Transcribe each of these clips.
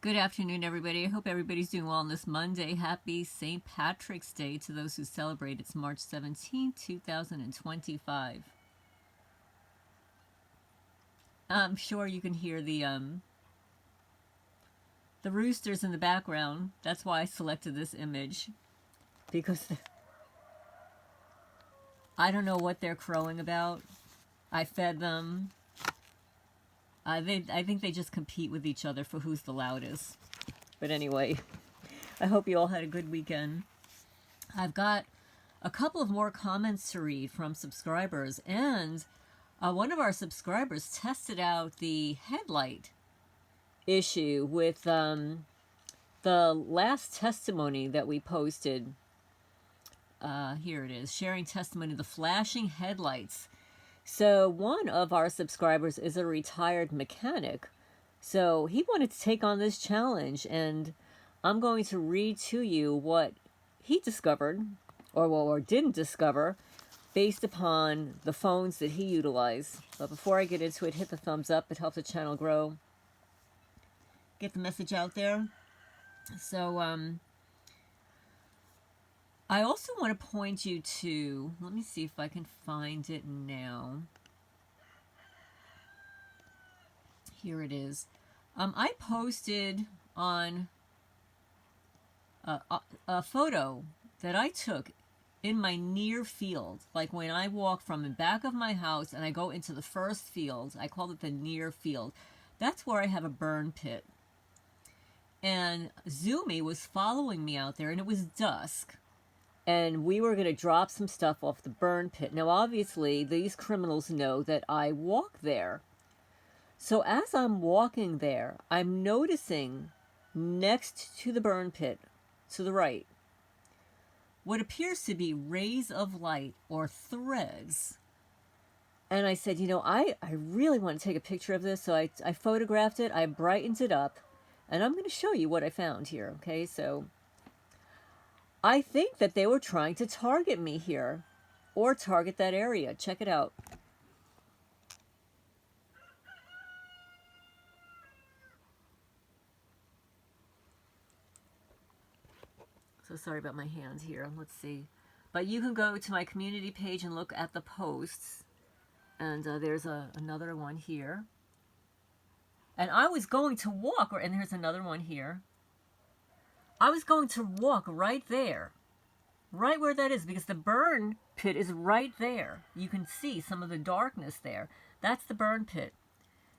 Good afternoon, everybody. I hope everybody's doing well on this Monday. Happy St. Patrick's Day to those who celebrate. It's March 17, 2025. I'm sure you can hear the roosters in the background. That's why I selected this image, because I don't know what they're crowing about. I fed them. I think they just compete with each other for who's the loudest. But anyway, I hope you all had a good weekend. I've got a couple of more comments to read from subscribers, and one of our subscribers tested out the Headlight issue with the last testimony that we posted. Here it is, sharing testimony of the flashing headlights. So one of our subscribers is a retired mechanic, so he wanted to take on this challenge, and I'm going to read to you what he discovered, or didn't discover, based upon the phones that he utilized. But before I get into it, hit the thumbs up. It helps the channel grow. Get the message out there. So, I also want to point you to, let me see if I can find it now. Here it is. I posted on a photo that I took in my near field. Like when I walk from the back of my house and I go into the first field, I called it the near field. That's where I have a burn pit. And Zumi was following me out there, and it was dusk. And we were going to drop some stuff off the burn pit. Now, obviously, these criminals know that I walk there. So as I'm walking there, I'm noticing next to the burn pit, to the right, what appears to be rays of light or threads. And I said, you know, I really want to take a picture of this. So I photographed it, I brightened it up, and I'm going to show you what I found here. Okay, so I think that they were trying to target me here, or target that area. Check it out. So sorry about my hands here. Let's see. But you can go to my community page and look at the posts. And there's another one here. And I was going to walk, and there's another one here. I was going to walk right there, right where that is, because the burn pit is right there. You can see some of the darkness there. That's the burn pit.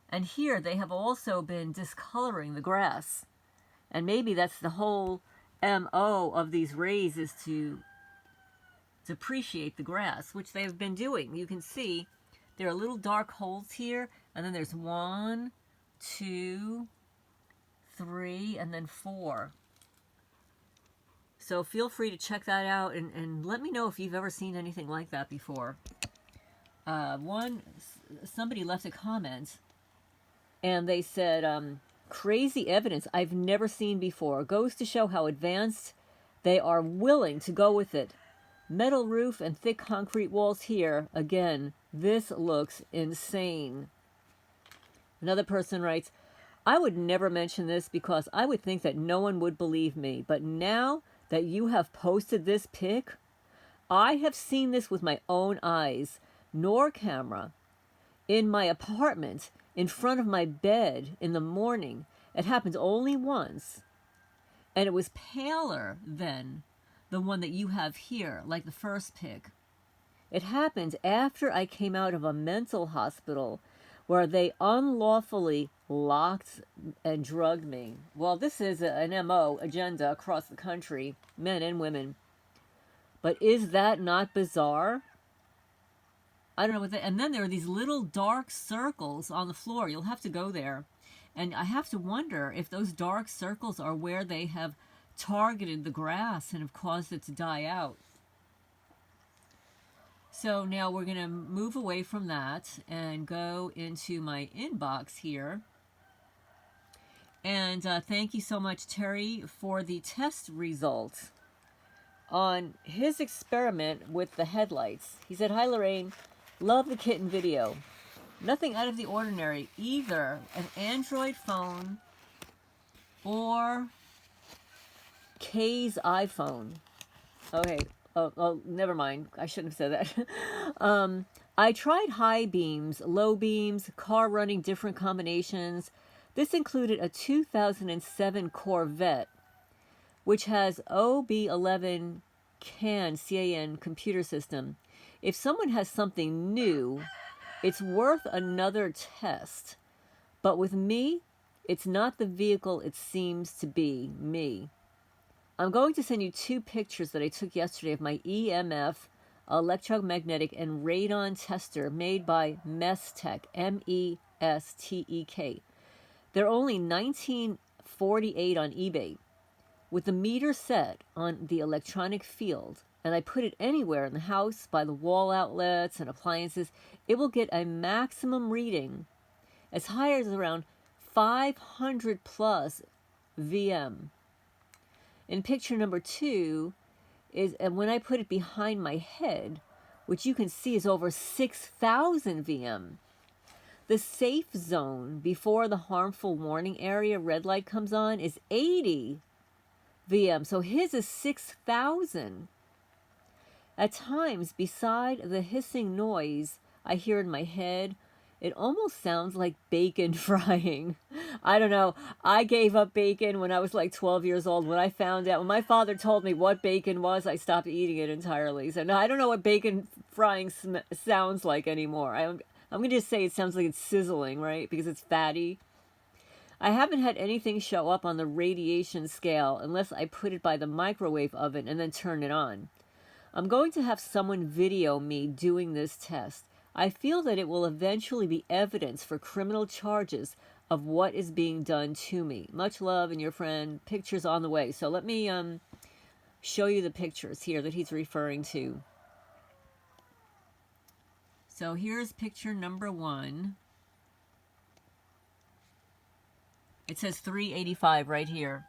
And here they have also been discoloring the grass. And maybe that's the whole MO of these rays, is to depreciate the grass, which they've been doing. You can see there are little dark holes here, and then there's 1, 2, 3, and then 4. So feel free to check that out, and let me know if you've ever seen anything like that before. Somebody left a comment, and they said, crazy evidence I've never seen before. Goes to show how advanced they are willing to go with it. Metal roof and thick concrete walls here. Again, this looks insane. Another person writes, I would never mention this because I would think that no one would believe me. But now that you have posted this pic, I have seen this with my own eyes, nor camera, in my apartment, in front of my bed in the morning. It happened only once, and it was paler than the one that you have here, like the first pic. It happened after I came out of a mental hospital where they unlawfully locked and drugged me. Well, this is an MO agenda across the country, men and women. But is that not bizarre? I don't know what that, and then there are these little dark circles on the floor. You'll have to go there. And I have to wonder if those dark circles are where they have targeted the grass and have caused it to die out. So now we're going to move away from that and go into my inbox here. And thank you so much, Terry, for the test results on his experiment with the headlights. He said, hi, Lorraine. Love the kitten video. Nothing out of the ordinary. Either an Android phone or Kay's iPhone. Okay. Oh, never mind. I shouldn't have said that. I tried high beams, low beams, car running different combinations. This included a 2007 Corvette, which has OB11 CAN computer system. If someone has something new, it's worth another test. But with me, it's not the vehicle it seems to be, me. I'm going to send you 2 pictures that I took yesterday of my EMF, electromagnetic, and radon tester made by Mestek, MESTEK. They're only $19.48 on eBay. With the meter set on the electronic field, and I put it anywhere in the house by the wall outlets and appliances, it will get a maximum reading as high as around 500 plus VM. In picture number 2 is, and when I put it behind my head, which you can see is over 6,000 VM. The safe zone before the harmful warning area red light comes on is 80 VM. So his is 6,000. At times, beside the hissing noise I hear in my head, it almost sounds like bacon frying. I don't know. I gave up bacon when I was like 12 years old. When I found out, when my father told me what bacon was, I stopped eating it entirely. So no, I don't know what bacon frying sounds like anymore. I'm going to just say it sounds like it's sizzling, right? Because it's fatty. I haven't had anything show up on the radiation scale unless I put it by the microwave oven and then turn it on. I'm going to have someone video me doing this test. I feel that it will eventually be evidence for criminal charges of what is being done to me. Much love, and your friend. Pictures on the way. So let me show you the pictures here that he's referring to. So here's picture number 1. It says 385 right here.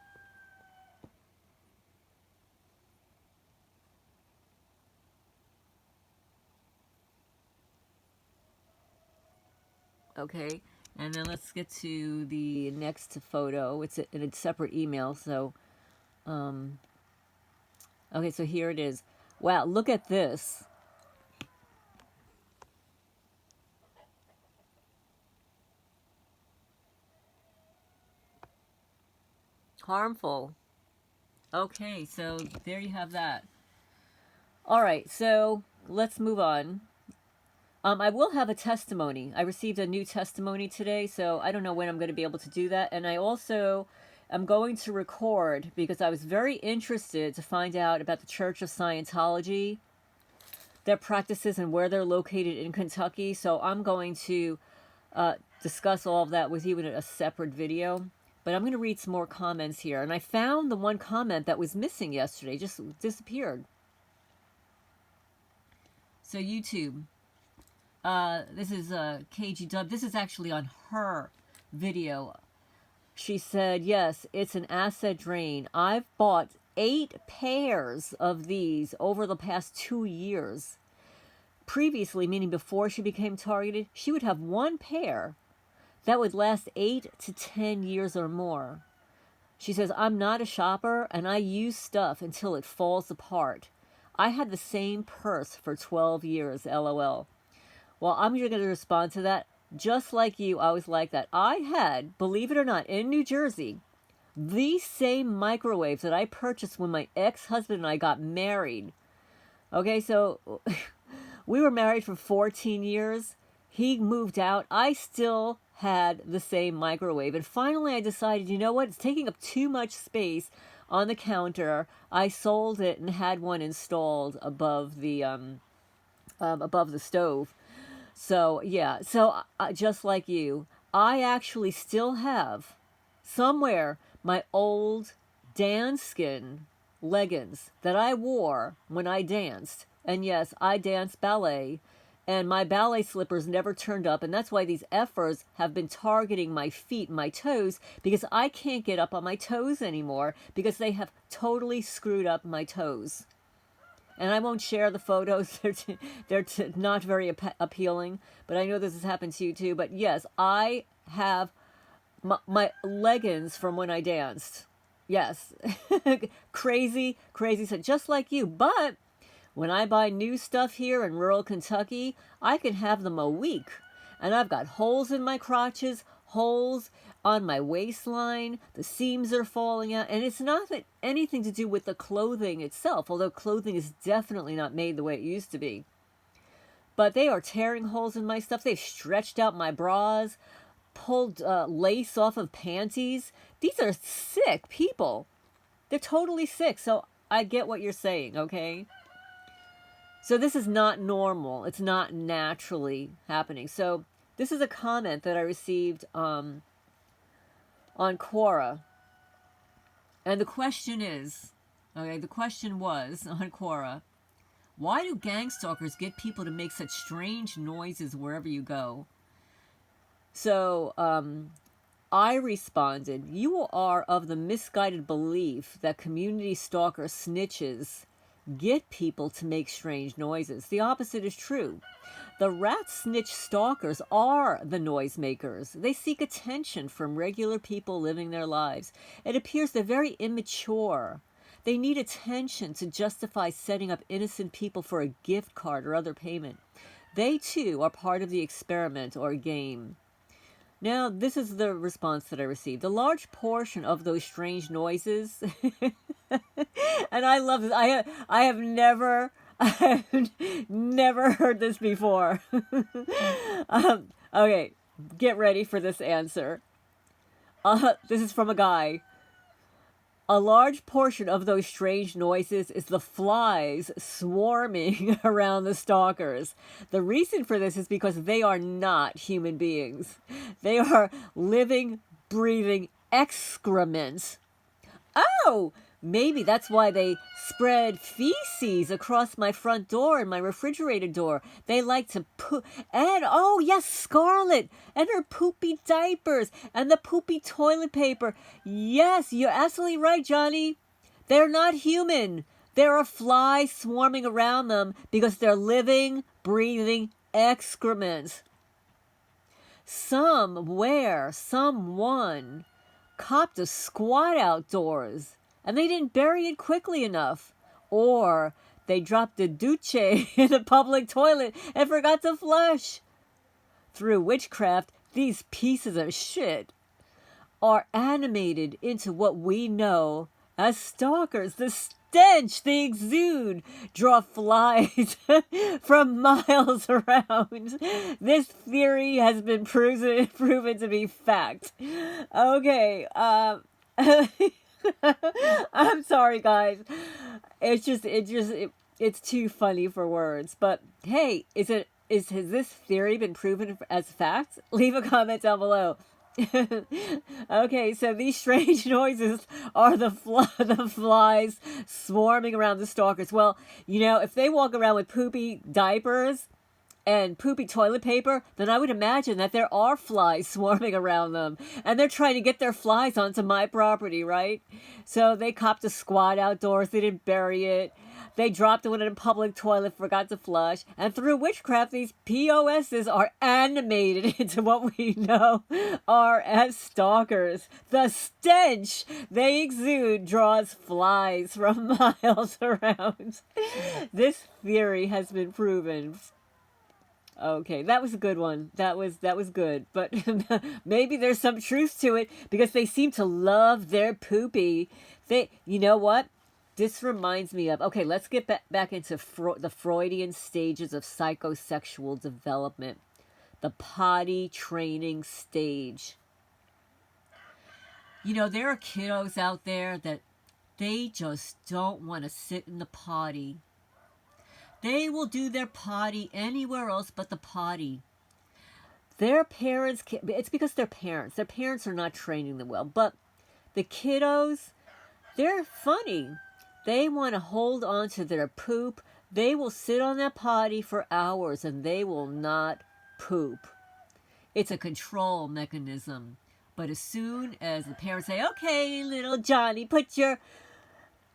Okay, and then let's get to the next photo. It's in a separate email, so okay, so here it is. Wow, look at this. Harmful. Okay, so there you have that. All right, so let's move on. I will have a testimony. I received a new testimony today, so I don't know when I'm going to be able to do that. And I also am going to record, because I was very interested to find out about the Church of Scientology, their practices, and where they're located in Kentucky. So I'm going to discuss all of that with you in a separate video. But I'm going to read some more comments here. And I found the one comment that was missing yesterday, just disappeared. So YouTube. This is KG Dub. This is actually on her video. She said, yes, it's an asset drain. I've bought 8 pairs of these over the past 2 years. Previously, meaning before she became targeted, she would have 1 pair that would last 8 to 10 years or more. She says, I'm not a shopper, and I use stuff until it falls apart. I had the same purse for 12 years, LOL. Well, I'm going to respond to that. Just like you, I was like that. I had, believe it or not, in New Jersey, the same microwaves that I purchased when my ex-husband and I got married. Okay, so we were married for 14 years. He moved out. I still had the same microwave. And finally I decided, you know what? It's taking up too much space on the counter. I sold it and had one installed above the stove. So, yeah, so just like you, I actually still have somewhere my old dancing leggings that I wore when I danced. And yes, I danced ballet, and my ballet slippers never turned up. And that's why these effers have been targeting my feet, my toes, because I can't get up on my toes anymore because they have totally screwed up my toes. And I won't share the photos. They're not very appealing. But I know this has happened to you too. But yes, I have my leggings from when I danced. Yes. Crazy, crazy stuff. Just like you. But when I buy new stuff here in rural Kentucky, I can have them a week. And I've got holes in my crotches, holes on my waistline, the seams are falling out. And it's not that anything to do with the clothing itself, although clothing is definitely not made the way it used to be. But they are tearing holes in my stuff. They've stretched out my bras, pulled lace off of panties. These are sick people. They're totally sick. So I get what you're saying, okay? So this is not normal. It's not naturally happening. So this is a comment that I received on Quora. And the question is, okay, the question was on Quora, why do gang stalkers get people to make such strange noises wherever you go? So I responded, you are of the misguided belief that community stalker snitches get people to make strange noises. The opposite is true. The rat snitch stalkers are the noisemakers. They seek attention from regular people living their lives. It appears they're very immature. They need attention to justify setting up innocent people for a gift card or other payment. They, too, are part of the experiment or game. Now, this is the response that I received. A large portion of those strange noises, and I love this. I have never heard this before. Okay, get ready for this answer. This is from a guy. A large portion of those strange noises is the flies swarming around the stalkers. The reason for this is because they are not human beings. They are living, breathing excrement. Oh, maybe that's why they spread feces across my front door and my refrigerator door. They like to poop. And, oh, yes, Scarlet and her poopy diapers and the poopy toilet paper. Yes, you're absolutely right, Johnny. They're not human. There are flies swarming around them because they're living, breathing excrement. Someone copped a squat outdoors, and they didn't bury it quickly enough. Or they dropped a deuce in the public toilet and forgot to flush. Through witchcraft, these pieces of shit are animated into what we know as stalkers. The stench, the exude, draw flies from miles around. This theory has been proven to be fact. Okay, I'm sorry, guys. It's too funny for words. But hey, has this theory been proven as fact? Leave a comment down below. Okay, so these strange noises are the flies swarming around the stalkers. Well, if they walk around with poopy diapers and poopy toilet paper, then I would imagine that there are flies swarming around them. And they're trying to get their flies onto my property, right? So they copped a squat outdoors. They didn't bury it. They dropped it in a public toilet, forgot to flush. And through witchcraft, these POSs are animated into what we know are as stalkers. The stench they exude draws flies from miles around. This theory has been proven. Okay, that was a good one. That was good. But maybe there's some truth to it because they seem to love their poopy. You know what? This reminds me of, okay, let's get back into the Freudian stages of psychosexual development. The potty training stage. There are kiddos out there that they just don't want to sit in the potty. They will do their potty anywhere else but the potty. Their parents, it's because they're parents. Their parents are not training them well. But the kiddos, they're funny. They want to hold on to their poop. They will sit on that potty for hours and they will not poop. It's a control mechanism. But as soon as the parents say, okay, little Johnny, put your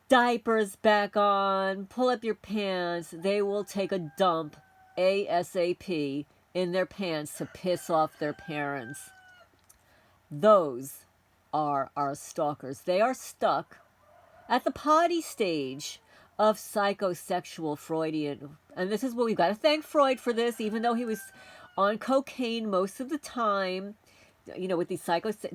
diapers back on, pull up your pants, they will take a dump ASAP in their pants to piss off their parents. Those are our stalkers. They are stuck at the potty stage of psychosexual Freudian. And this is what we've got to thank Freud for this, even though he was on cocaine most of the time. You know, with these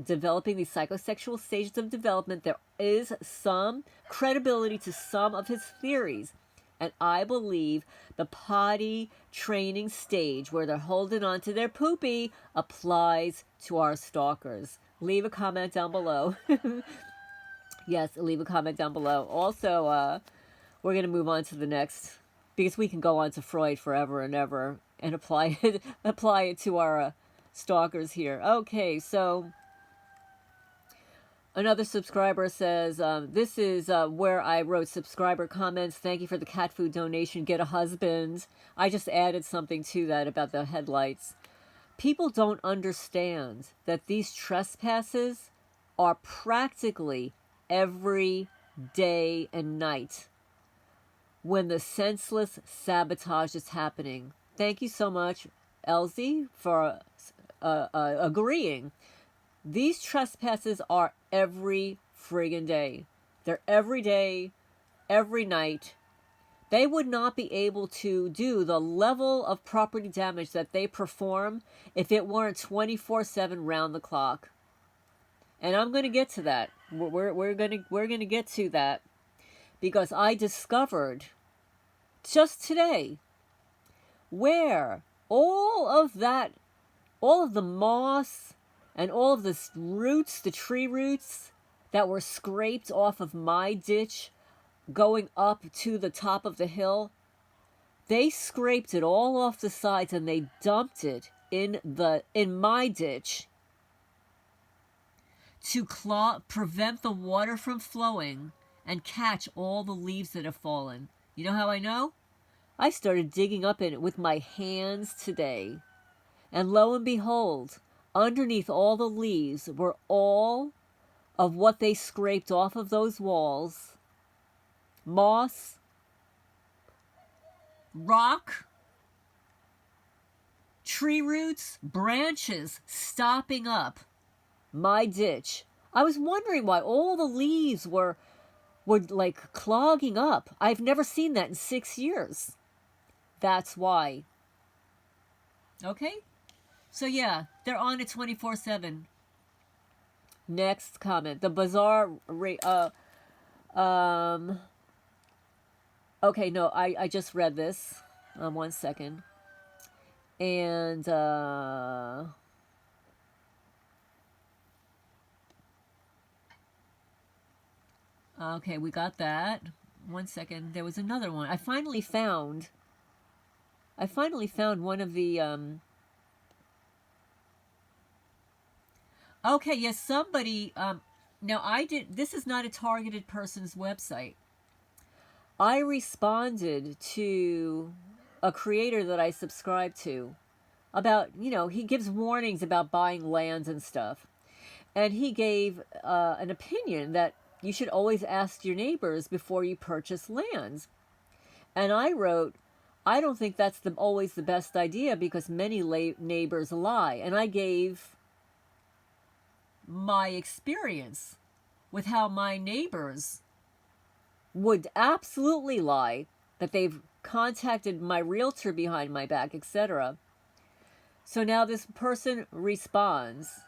developing these psychosexual stages of development, there is some credibility to some of his theories. And I believe the potty training stage, where they're holding on to their poopy, applies to our stalkers. Leave a comment down below. Yes, leave a comment down below. Also, we're going to move on to the next, because we can go on to Freud forever and ever and apply it to our stalkers here. Okay, so another subscriber says, this is where I wrote subscriber comments. Thank you for the cat food donation. Get a husband. I just added something to that about the headlights. People don't understand that these trespasses are practically every day and night when the senseless sabotage is happening. Thank you so much, Elsie, for agreeing. These trespasses are every friggin' day. They're every day, every night. They would not be able to do the level of property damage that they perform if it weren't 24/7 round the clock. And I'm going to get to that. We're going to get to that, because I discovered just today where all of the moss and all of the roots, the tree roots that were scraped off of my ditch going up to the top of the hill, they scraped it all off the sides and they dumped it in my ditch to prevent the water from flowing and catch all the leaves that have fallen. You know how I know? I started digging up in it with my hands today. And lo and behold, underneath all the leaves were all of what they scraped off of those walls. Moss, rock, tree roots, branches stopping up my ditch. I was wondering why all the leaves were like clogging up. I've never seen that in 6 years. That's why. Okay? So yeah, they're on it 24/7. Next comment. The bizarre okay, no, I just read this. 1 second. And okay, we got that. 1 second. There was another one. I finally found one of the okay, yes, somebody now this is not a targeted person's website. I responded to a creator that I subscribe to about, he gives warnings about buying lands and stuff. And he gave an opinion that you should always ask your neighbors before you purchase lands. And I wrote, I don't think that's always the best idea, because many neighbors lie. And I gave my experience with how my neighbors would absolutely lie, that they've contacted my realtor behind my back, etc. So now this person responds,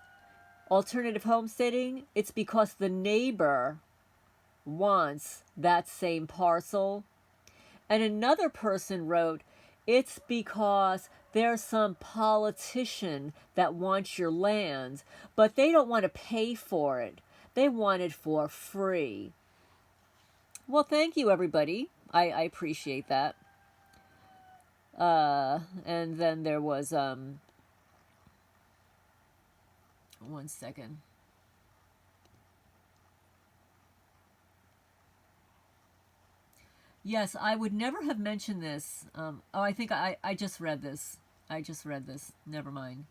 alternative homesteading, it's because the neighbor wants that same parcel. And another person wrote, it's because there's some politician that wants your land, but they don't want to pay for it. They want it for free. Well, thank you, everybody. I appreciate that. And then there was 1 second. Yes, I would never have mentioned this. I think I just read this. Never mind.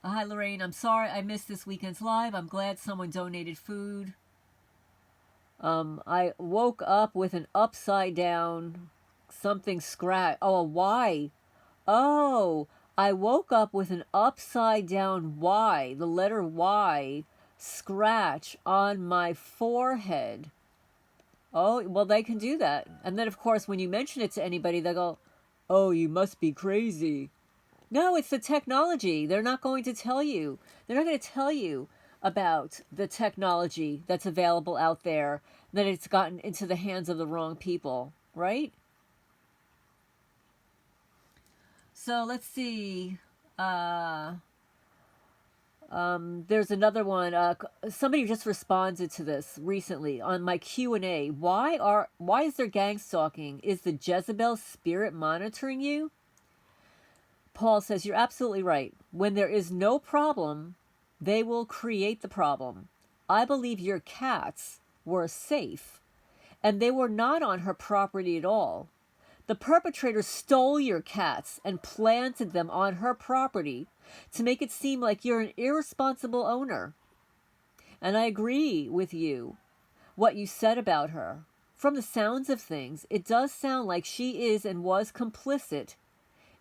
Hi, Lorraine. I'm sorry I missed this weekend's live. I'm glad someone donated food. I woke up with an upside down something scratch. Oh, a Y. Oh, I woke up with an upside down Y, the letter Y, scratch on my forehead. Oh, well, they can do that. And then, of course, when you mention it to anybody, they go, oh, you must be crazy. No, it's the technology. They're not going to tell you. They're not going to tell you about the technology that's available out there, that it's gotten into the hands of the wrong people, right? So let's see. There's another one. Somebody just responded to this recently on my Q&A. Why is there gang stalking? Is the Jezebel spirit monitoring you? Paul says, you're absolutely right. When there is no problem, they will create the problem. I believe your cats were safe, and they were not on her property at all. The perpetrator stole your cats and planted them on her property to make it seem like you're an irresponsible owner. And I agree with you, what you said about her. From the sounds of things, it does sound like she is and was complicit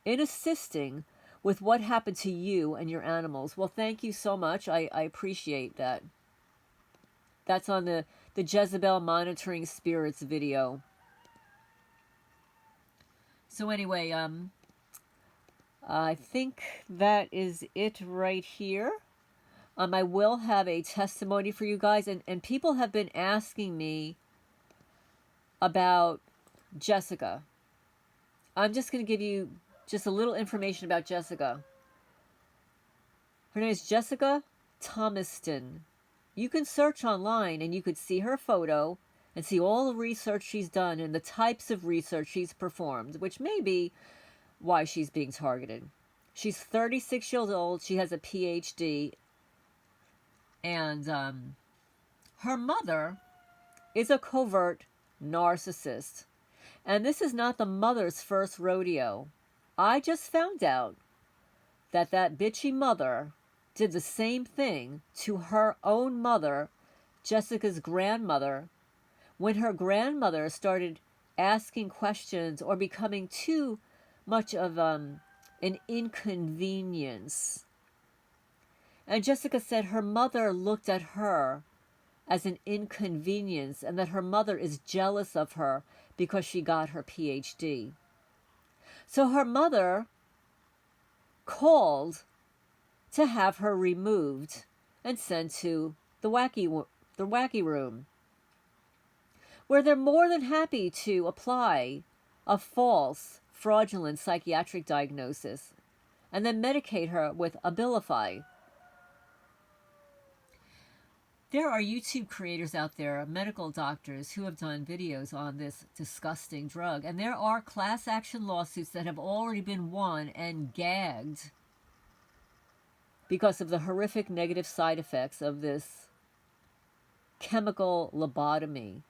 in assisting with what happened to you and your animals. Well, thank you so much. I appreciate that. That's on the Jezebel Monitoring Spirits video. So anyway, I think that is it right here. I will have a testimony for you guys, and people have been asking me about Jessica. I'm just going to give you just a little information about Jessica. Her name is Jessica Thomaston. You can search online and you could see her photo and see all the research she's done and the types of research she's performed, which may be why she's being targeted. She's 36 years old. She has a PhD. And her mother is a covert narcissist. And this is not the mother's first rodeo. I just found out that bitchy mother did the same thing to her own mother, Jessica's grandmother, when her grandmother started asking questions or becoming too much of an inconvenience. And Jessica said her mother looked at her as an inconvenience and that her mother is jealous of her because she got her PhD. So her mother called to have her removed and sent to the wacky room, where they're more than happy to apply a false, fraudulent psychiatric diagnosis and then medicate her with Abilify. There are YouTube creators out there, medical doctors, who have done videos on this disgusting drug. And there are class action lawsuits that have already been won and gagged because of the horrific negative side effects of this chemical lobotomy.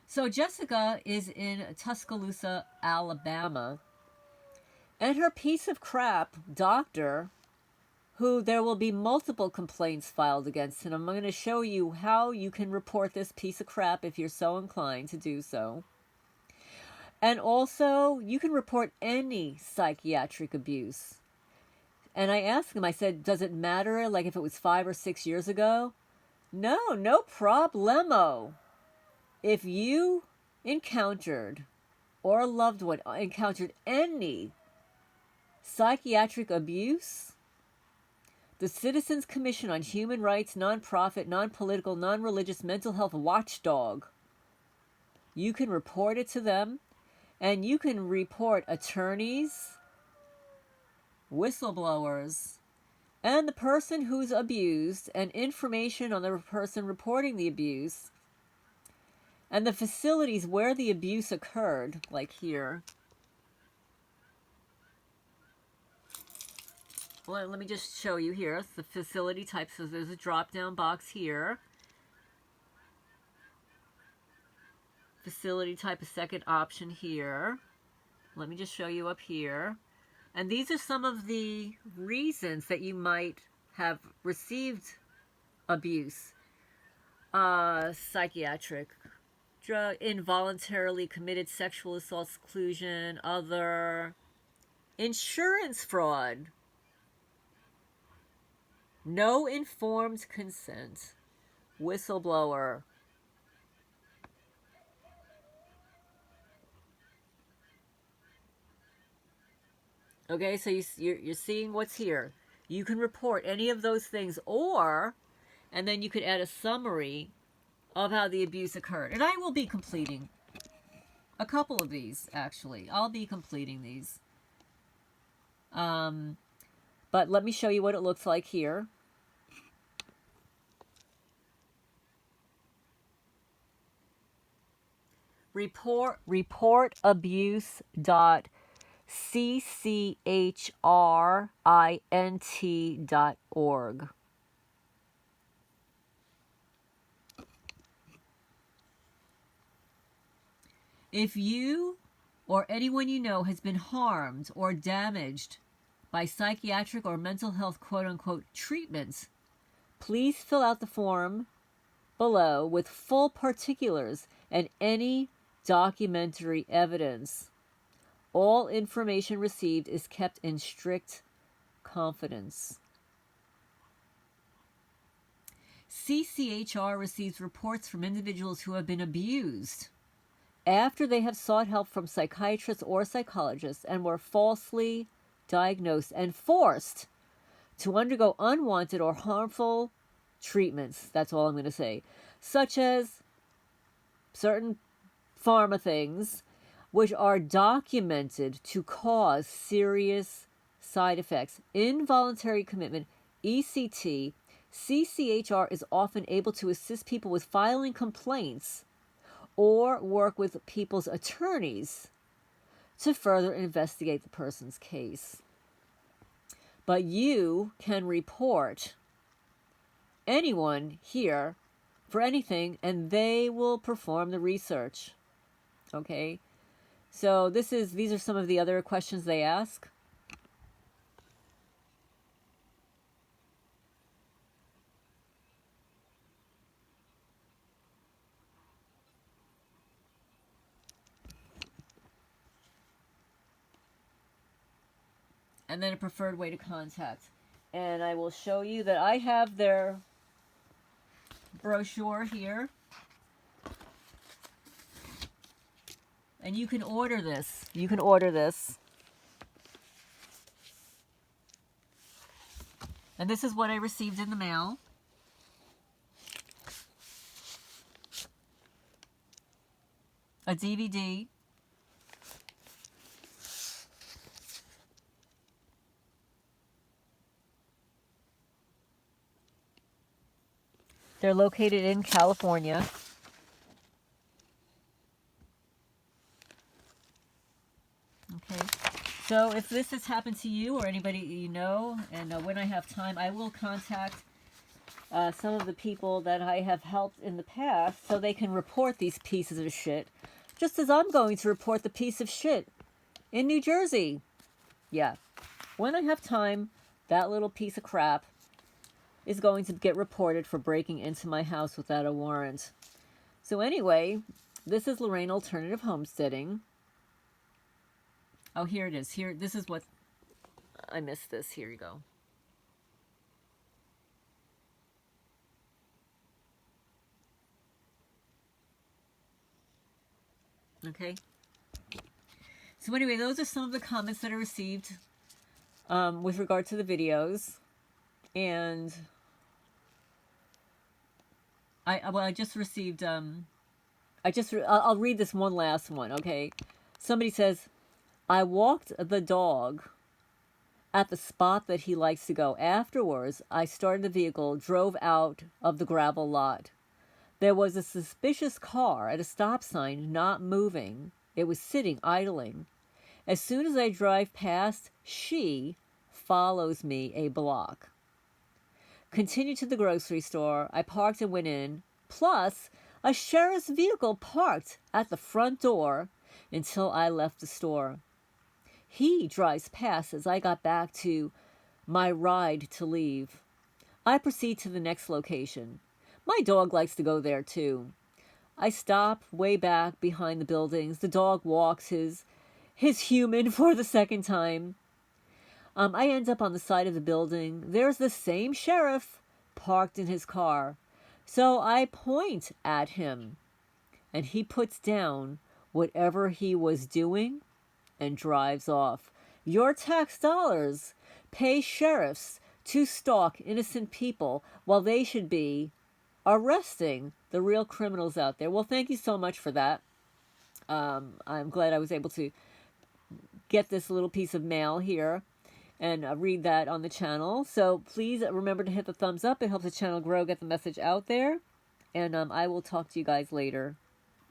So Jessica is in Tuscaloosa, Alabama. And her piece of crap doctor, who there will be multiple complaints filed against, and I'm going to show you how you can report this piece of crap if you're so inclined to do so. And also, you can report any psychiatric abuse. And I asked him, I said, does it matter, like if it was 5 or 6 years ago? No problemo. If you encountered, or a loved one encountered any psychiatric abuse, the Citizens Commission on Human Rights, nonprofit, non-political, non-religious mental health watchdog, you can report it to them, and you can report attorneys, whistleblowers, and the person who's abused, and information on the person reporting the abuse, and the facilities where the abuse occurred, like here. Well, let me just show you here the facility type. So there's a drop-down box here. Facility type, a second option here. Let me just show you up here. And these are some of the reasons that you might have received abuse. Psychiatric drug, involuntarily committed sexual assault, seclusion, other, insurance fraud, no informed consent, whistleblower. Okay, so you're seeing what's here. You can report any of those things, or, and then you could add a summary of how the abuse occurred. And I will be completing a couple of these, actually. I'll be completing these. But let me show you what it looks like here. reportabuse.cchrint.org. If you or anyone you know has been harmed or damaged by psychiatric or mental health quote-unquote treatments, please fill out the form below with full particulars and any documentary evidence. All information received is kept in strict confidence. CCHR receives reports from individuals who have been abused after they have sought help from psychiatrists or psychologists and were falsely diagnosed and forced to undergo unwanted or harmful treatments. That's all I'm going to say. Such as certain pharma things, which are documented to cause serious side effects. Involuntary commitment, ECT, CCHR is often able to assist people with filing complaints or work with people's attorneys to further investigate the person's case. But you can report anyone here for anything, and they will perform the research. Okay? So these are some of the other questions they ask. And then a preferred way to contact. And I will show you that I have their brochure here. And you can order this. You can order this. And this is what I received in the mail. A DVD. They're located in California. Okay. So if this has happened to you or anybody you know, and when I have time, I will contact some of the people that I have helped in the past so they can report these pieces of shit, just as I'm going to report the piece of shit in New Jersey. Yeah. When I have time, that little piece of crap is going to get reported for breaking into my house without a warrant. So anyway, this is Lorraine Alternative Homesteading. Oh, here it is. Here, this is what... I missed this. Here you go. Okay. So anyway, those are some of the comments that I received with regard to the videos. And I just received, I'll read this one last one, okay? Somebody says, I walked the dog at the spot that he likes to go. Afterwards, I started the vehicle, drove out of the gravel lot. There was a suspicious car at a stop sign, not moving. It was sitting, idling. As soon as I drive past, she follows me a block. Continued to the grocery store. I parked and went in. Plus, a sheriff's vehicle parked at the front door until I left the store. He drives past as I got back to my ride to leave. I proceed to the next location. My dog likes to go there too. I stop way back behind the buildings. The dog walks his human for the second time. I end up on the side of the building. There's the same sheriff parked in his car. So I point at him, and he puts down whatever he was doing and drives off. Your tax dollars pay sheriffs to stalk innocent people while they should be arresting the real criminals out there. Well, thank you so much for that. I'm glad I was able to get this little piece of mail here and read that on the channel. So please remember to hit the thumbs up. It helps the channel grow, get the message out there. And I will talk to you guys later.